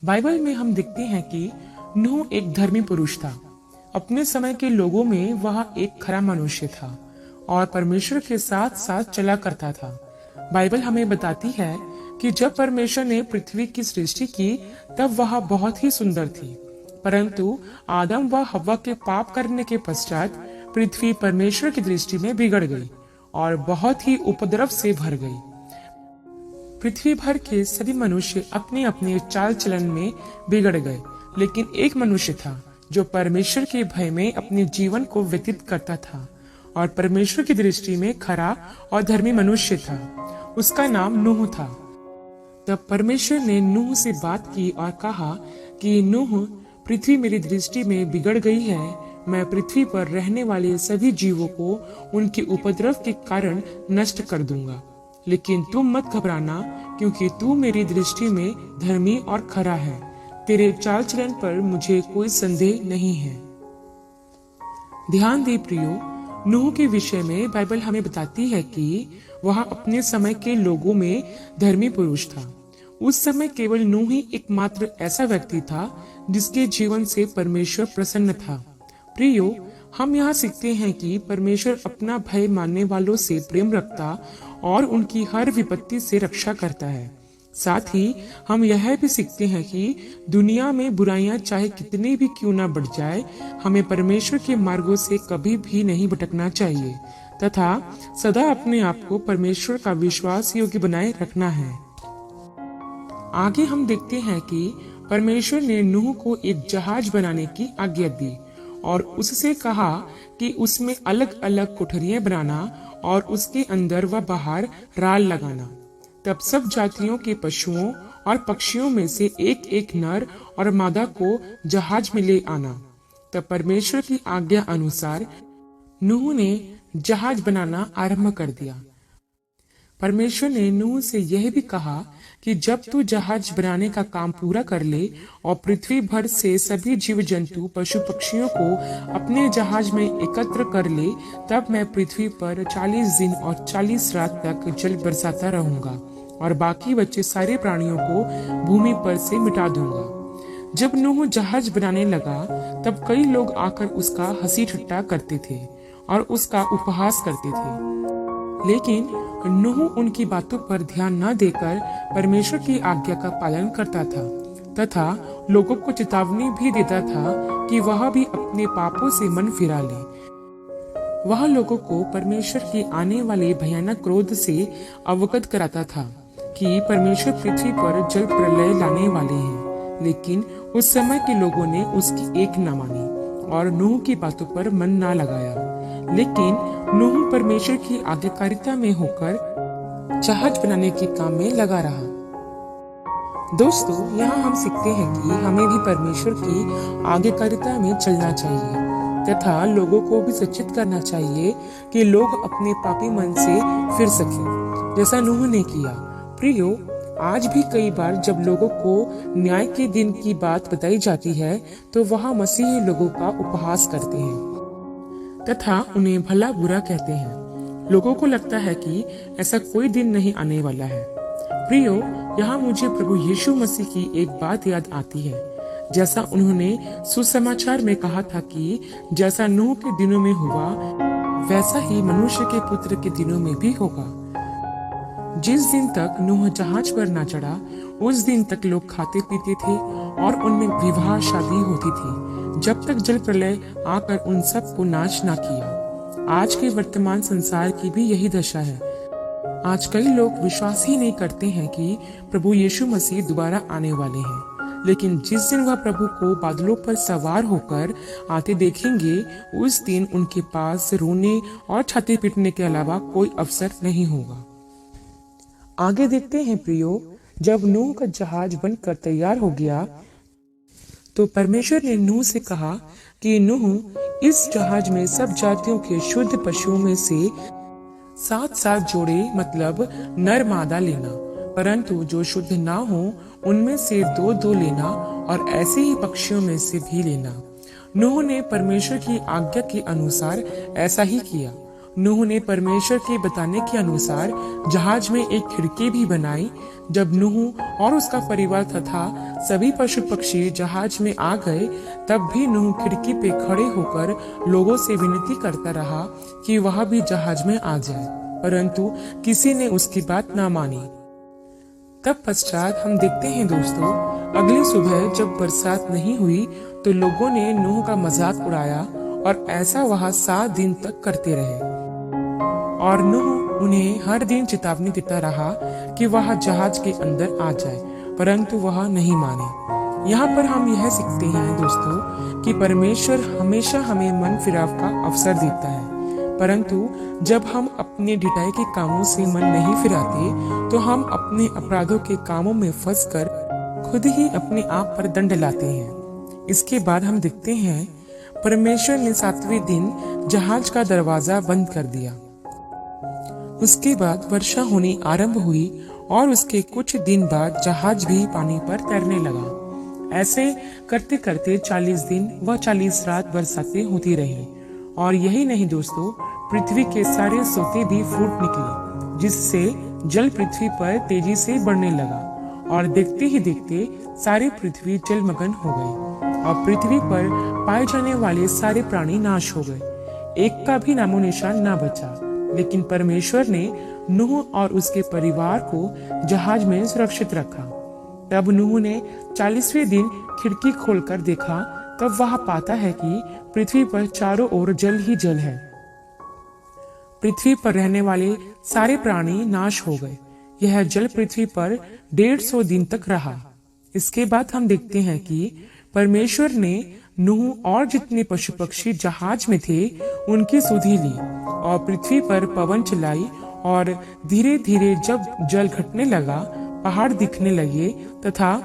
Bible में हम देखते हैं कि नूह एक धर्मी पुरुष था। अपने समय के लोगों में वह एक खरा मनुष्य था और परमेश्वर के साथ साथ चला करता था। बाइबल हमें बताती है कि जब परमेश्वर ने पृथ्वी की सृष्टि की तब वह बहुत ही सुंदर थी, परंतु आदम व हव्वा के पाप करने के पश्चात पृथ्वी परमेश्वर की दृष्टि में बिगड़ गई और बहुत ही उपद्रव से भर गई। पृथ्वी भर के सभी मनुष्य अपने अपने चाल चलन में बिगड़ गए, लेकिन एक मनुष्य था जो परमेश्वर के भय में अपने जीवन को व्यतीत करता था और परमेश्वर की दृष्टि में खरा और धर्मी मनुष्य था। उसका नाम नूह था। तब परमेश्वर ने नूह से बात की और कहा कि नूह, पृथ्वी मेरी दृष्टि में बिगड़ गई है। मैं पृथ्वी पर रहने वाले सभी जीवों को उनके उपद्रव के कारण नष्ट कर दूंगा, लेकिन तुम मत घबराना, क्योंकि तू मेरी दृष्टि में धर्मी और खरा है। तेरे चाल चलन पर मुझे कोई संदेह नहीं है। ध्यान दे प्रियो, नूह के विषय में बाइबल हमें बताती है कि वह अपने समय के लोगों में धर्मी पुरुष था। उस समय केवल नूह ही एकमात्र ऐसा व्यक्ति था जिसके जीवन से परमेश्वर प्रसन्न था। प्रियो, हम यहाँ सीखते हैं कि परमेश्वर अपना भय मानने वालों से प्रेम रखता और उनकी हर विपत्ति से रक्षा करता है। साथ ही हम यह भी सीखते हैं कि दुनिया में बुराइयां चाहे कितनी भी क्यों ना बढ़ जाए, हमें परमेश्वर के मार्गों से कभी भी नहीं भटकना चाहिए तथा सदा अपने आप को परमेश्वर का विश्वास योग्य बनाए रखना है। आगे हम देखते हैं कि परमेश्वर ने नूह को एक जहाज बनाने की आज्ञा दी और उससे कहा कि उसमें अलग अलग कोठरियां बनाना और उसके अंदर व बाहर राल लगाना। तब सब जातियों के पशुओं और पक्षियों में से एक एक नर और मादा को जहाज में ले आना। तब परमेश्वर की आज्ञा अनुसार नूह ने जहाज बनाना आरंभ कर दिया। परमेश्वर ने नूह से यह भी कहा कि जब तू जहाज बनाने का काम पूरा कर ले और पृथ्वी भर से सभी जीव जंतु पशु पक्षियों को अपने जहाज में एकत्र कर ले, तब मैं पृथ्वी पर 40 दिन और 40 रात तक जल बरसाता रहूंगा और बाकी बचे सारे प्राणियों को भूमि पर से मिटा दूंगा। जब नूह जहाज बनाने लगा तब कई लोग आकर उसका हंसी ठट्टा करते थे और उसका उपहास करते थे, लेकिन नूह उनकी बातों पर ध्यान न देकर परमेश्वर की आज्ञा का पालन करता था तथा लोगों को चेतावनी भी देता था कि वह भी अपने पापों से मन फिरा ले। वह लोगों को परमेश्वर के आने वाले भयानक क्रोध से अवगत कराता था कि परमेश्वर पृथ्वी पर जल प्रलय लाने वाले हैं, लेकिन उस समय के लोगों ने उसकी एक न मानी और नूह की बातों पर मन न लगाया। लेकिन नूह परमेश्वर की आज्ञाकारिता में होकर जहाज बनाने के काम में लगा रहा। दोस्तों, यहाँ हम सीखते हैं कि हमें भी परमेश्वर की आज्ञाकारिता में चलना चाहिए तथा लोगों को भी सचेत करना चाहिए कि लोग अपने पापी मन से फिर सकें, जैसा नूह ने किया। प्रियो, आज भी कई बार जब लोगों को न्याय के दिन की बात बताई जाती है तो वह मसीही लोगों का उपहास करते हैं तथा उन्हें भला बुरा कहते हैं। लोगों को लगता है कि ऐसा कोई दिन नहीं आने वाला है। प्रियो, यहाँ मुझे प्रभु यीशु मसीह की एक बात याद आती है, जैसा उन्होंने सुसमाचार में कहा था कि जैसा नूह के दिनों में हुआ वैसा ही मनुष्य के पुत्र के दिनों में भी होगा। जिस दिन तक नूह जहाज पर न चढ़ा उस दिन तक लोग खाते पीते थे और उनमें विवाह शादी होती थी, जब तक जल प्रलय आकर उन सब को नाश ना किया। आज के वर्तमान संसार की भी यही दशा है। आज कई लोग विश्वास ही नहीं करते हैं कि प्रभु यीशु मसीह दोबारा आने वाले हैं, लेकिन जिस दिन वह प्रभु को बादलों पर सवार होकर आते देखेंगे उस दिन उनके पास रोने और छाती पीटने के अलावा कोई अवसर नहीं होगा। आगे देखते हैं प्रियो, जब नूह का जहाज बनकर तैयार हो गया तो परमेश्वर ने नूह से कहा कि नूह, इस जहाज में सब जातियों के शुद्ध पशुओं में से 7 जोड़े मतलब नर मादा लेना, परंतु जो शुद्ध ना हो उनमें से 2 लेना और ऐसे ही पक्षियों में से भी लेना। नूह ने परमेश्वर की आज्ञा के अनुसार ऐसा ही किया नूह ने परमेश्वर के बताने के अनुसार जहाज में एक खिड़की भी बनाई। जब नूह और उसका परिवार तथा सभी पशु पक्षी जहाज में आ गए, तब भी नूह खिड़की पे खड़े होकर लोगों से विनती करता रहा कि वह भी जहाज में आ जाए, परंतु किसी ने उसकी बात ना मानी। तब पश्चात हम देखते हैं दोस्तों, अगली सुबह जब बरसात नहीं हुई तो लोगों ने नूह का मजाक उड़ाया और ऐसा वह 7 दिन तक करते रहे। और नूह उन्हें हर दिन चेतावनी देता रहा कि वह जहाज के अंदर आ जाए, परंतु वह नहीं माने। यहाँ पर हम यह सीखते हैं दोस्तों कि परमेश्वर हमेशा हमें मन फिराव का अवसर देता है, परंतु जब हम अपने ढिठाई के कामों से मन नहीं फिराते तो हम अपने अपराधों के कामों में फंसकर खुद ही अपने आप पर दंड लाते हैं। इसके बाद हम देखते हैं परमेश्वर ने 7वें दिन जहाज का दरवाजा बंद कर दिया। उसके बाद वर्षा होनी आरंभ हुई और उसके कुछ दिन बाद जहाज भी पानी पर तैरने लगा। ऐसे करते करते 40 दिन व 40 रात बरसातें होती रही। और यही नहीं दोस्तों, पृथ्वी के सारे सोते भी फूट निकले, जिससे जल पृथ्वी पर तेजी से बढ़ने लगा। और देखते ही देखते सारी पृथ्वी जलमग्न हो गई और पृथ्वी पर पाए जाने वाले सारे प्राणी नाश हो गए। एक का भी नामो निशान ना बचा। लेकिन परमेश्वर ने नूह और उसके परिवार को जहाज में सुरक्षित रखा। तब नूह ने 40वें दिन खिड़की खोलकर देखा, तब वह पाता है कि पृथ्वी पर चारों ओर जल ही जल है। पृथ्वी पर रहने वाले सारे प्राणी नाश हो गए। यह जल पृथ्वी पर 150 दिन तक रहा। इसके बाद हम देखते हैं कि परमेश्वर ने नूह और जितने पशु पक्षी जहाज में थे उनकी सुधि ली और पृथ्वी पर पवन चलाई। और धीरे धीरे जब जल घटने लगा, पहाड़ दिखने लगे तथा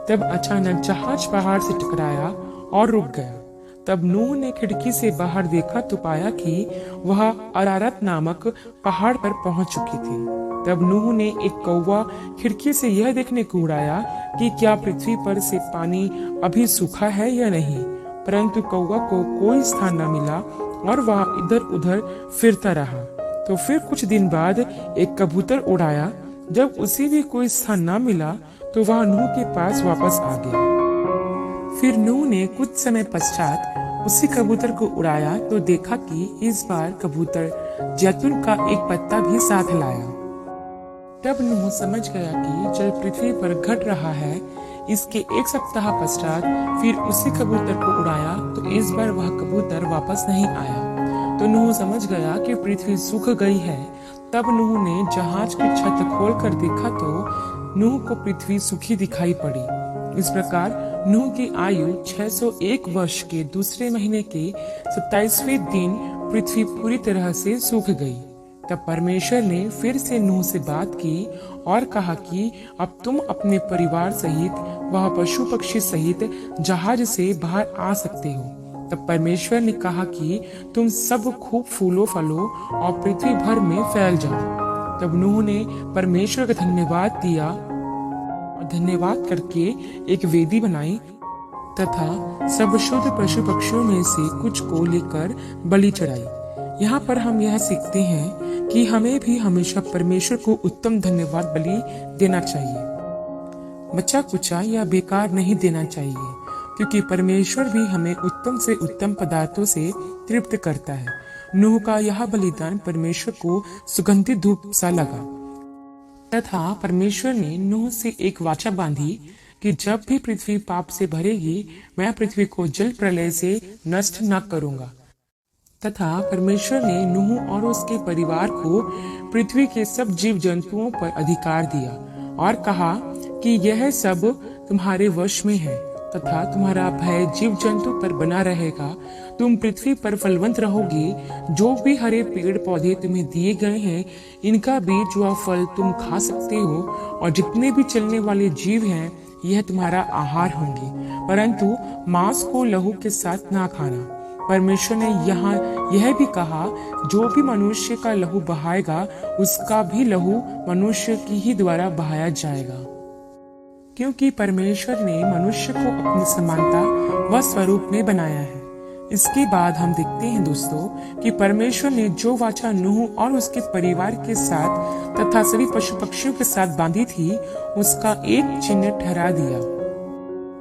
तब अचानक जहाज पहाड़ से टकराया और रुक गया। तब नूह ने खिड़की से बाहर देखा तो पाया कि वह अरारत नामक पहाड़ पर पहुंच चुकी थी। तब नूह ने एक कौवा खिड़की से यह देखने को उड़ाया कि क्या पृथ्वी पर से पानी अभी सूखा है या नहीं, परंतु कौवा को कोई स्थान न मिला और वह इधर उधर फिरता रहा। तो फिर कुछ दिन बाद एक कबूतर उड़ाया। जब उसे भी कोई स्थान न मिला तो वह नूह के पास वापस आ गया। फिर नूह ने कुछ समय पश्चात उसी कबूतर को उड़ाया तो देखा कि इस बार कबूतर जैतून का एक पत्ता भी साथ लाया। तब नूह समझ गया कि जल पृथ्वी पर घट रहा है। इसके 1 सप्ताह पश्चात फिर उसी कबूतर को उड़ाया तो इस बार वह कबूतर वापस नहीं आया। तो नूह समझ गया कि पृथ्वी सूख गई है। तब नूह ने जहाज की छत खोलकर देखा तो नूह को पृथ्वी सूखी दिखाई पड़ी। इस प्रकार नूह की आयु 601 वर्ष के दूसरे महीने के 27वें दिन पृथ्वी पूरी तरह से सूख गई। तब परमेश्वर ने फिर से नूह से बात की और कहा कि अब तुम अपने परिवार सहित वह पशु पक्षी सहित जहाज से बाहर आ सकते हो। तब परमेश्वर ने कहा कि तुम सब खूब फूलो फलो और पृथ्वी भर में फैल जाओ। तब नूह ने परमेश्वर का धन्यवाद दिया और धन्यवाद करके एक वेदी बनाई तथा सब शुद्ध पशु पक्षियों में से कुछ को लेकर बलि चढ़ाई। यहाँ पर हम यह सीखते हैं कि हमें भी हमेशा परमेश्वर को उत्तम धन्यवाद बलि देना चाहिए। बचा कुचा या बेकार नहीं देना चाहिए, क्योंकि परमेश्वर भी हमें उत्तम से उत्तम पदार्थों से तृप्त करता है। नूह का यह बलिदान परमेश्वर को सुगंधित धूप सा लगा तथा परमेश्वर ने नूह से एक वाचा बांधी कि जब भी पृथ्वी पाप से भरेगी, मैं पृथ्वी को जल प्रलय से नष्ट न करूंगा। तथा परमेश्वर ने नूह और उसके परिवार को पृथ्वी के सब जीव जंतुओं पर अधिकार दिया और कहा कि यह सब तुम्हारे वश में है तथा तुम्हारा भय जीव जंतु पर बना रहेगा। तुम पृथ्वी पर फलवंत रहोगे। जो भी हरे पेड़ पौधे तुम्हें दिए गए हैं, इनका बीज व फल तुम खा सकते हो और जितने भी चलने वाले जीव हैं, यह तुम्हारा आहार होंगे, परंतु मांस को लहू के साथ ना खाना। परमेश्वर ने यहाँ यह भी कहा, जो भी मनुष्य का लहू बहाएगा, उसका भी लहू मनुष्य की ही द्वारा बहाया जाएगा। क्योंकि परमेश्वर ने मनुष्य को अपनी समानता व स्वरूप में बनाया है। इसके बाद हम देखते हैं दोस्तों कि परमेश्वर ने जो वाचा नूह और उसके परिवार के साथ तथा सभी पशु पक्षियों के साथ बांधी थी, उसका एक चिन्ह ठहरा दिया।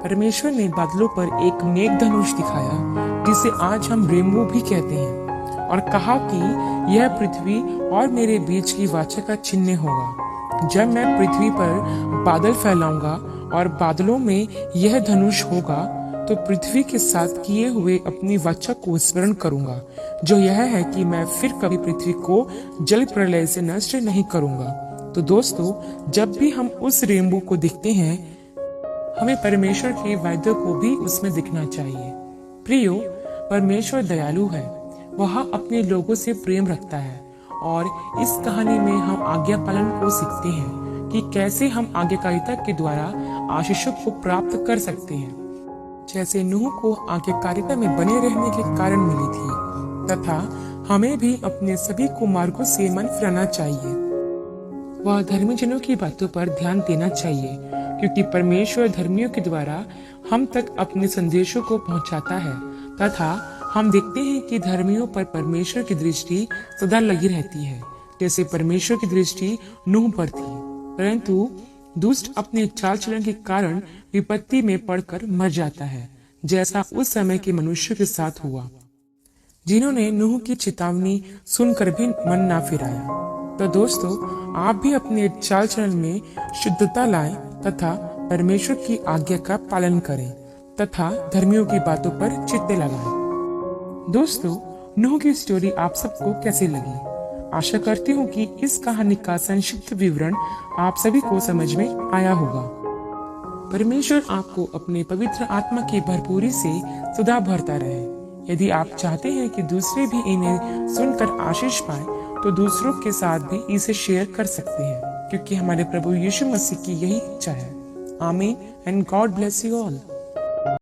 परमेश्वर ने बादलों पर एक मेघधनुष दिखाया, जिसे आज हम रेनबो भी कहते हैं, और कहा कि यह पृथ्वी और मेरे बीच की वाचा का चिन्ह होगा। जब मैं पृथ्वी पर बादल फैलाऊंगा और बादलों में यह धनुष होगा, तो पृथ्वी के साथ किए हुए अपनी वाचा को स्मरण करूंगा, जो यह है कि मैं फिर कभी पृथ्वी को जल प्रलय से नष्ट नहीं करूंगा। तो दोस्तों, जब भी हम उस रेनबो को देखते हैं, हमें परमेश्वर के वायदे को भी उसमें दिखना चाहिए। प्रियो, परमेश्वर दयालु है, वह अपने लोगों से प्रेम रखता है, और इस कहानी में हम आज्ञा पालन को सीखते हैं कि कैसे हम आज्ञाकारिता के द्वारा आशीषों को प्राप्त कर सकते हैं, जैसे नूह को आज्ञाकारिता में बने रहने के कारण मिली थी, तथा हमें भी अपने सभी कुमार्गों से मन फिराना चाहिए। वह धर्मी जनों की बातों पर ध्यान देना चाहिए, क्योंकि परमेश्वर धर्मियों के द्वारा हम तक अपने संदेशों को पहुंचाता है, तथा हम देखते हैं कि धर्मियों पर परमेश्वर की दृष्टि सदा लगी रहती है, जैसे परमेश्वर की दृष्टि नूह पर थी। परंतु दुष्ट अपने चाल चलन के कारण विपत्ति में पड़कर मर जाता है, जैसा उस समय के मनुष्य के साथ हुआ, जिन्होंने नूह की चेतावनी सुनकर भी मन ना फिराया। तो दोस्तों, आप भी अपने चाल चलन में शुद्धता लाएं तथा परमेश्वर की आज्ञा का पालन करें तथा धर्मियों की बातों पर चित्ते लगाएं। दोस्तों, नूह की स्टोरी आप सबको कैसी लगी? आशा करती हूँ कि इस कहानी का संक्षिप्त विवरण आप सभी को समझ में आया होगा। परमेश्वर आपको अपने पवित्र आत्मा की भरपूरी से सदा भरता रहे। यदि आप चाहते हैं कि दूसरे भी इन्हें सुनकर आशीष पाएं, तो दूसरों के साथ भी इसे शेयर कर सकते हैं, क्योंकि हमारे प्रभु यीशु मसीह की यही इच्छा है। आमीन and God bless you all.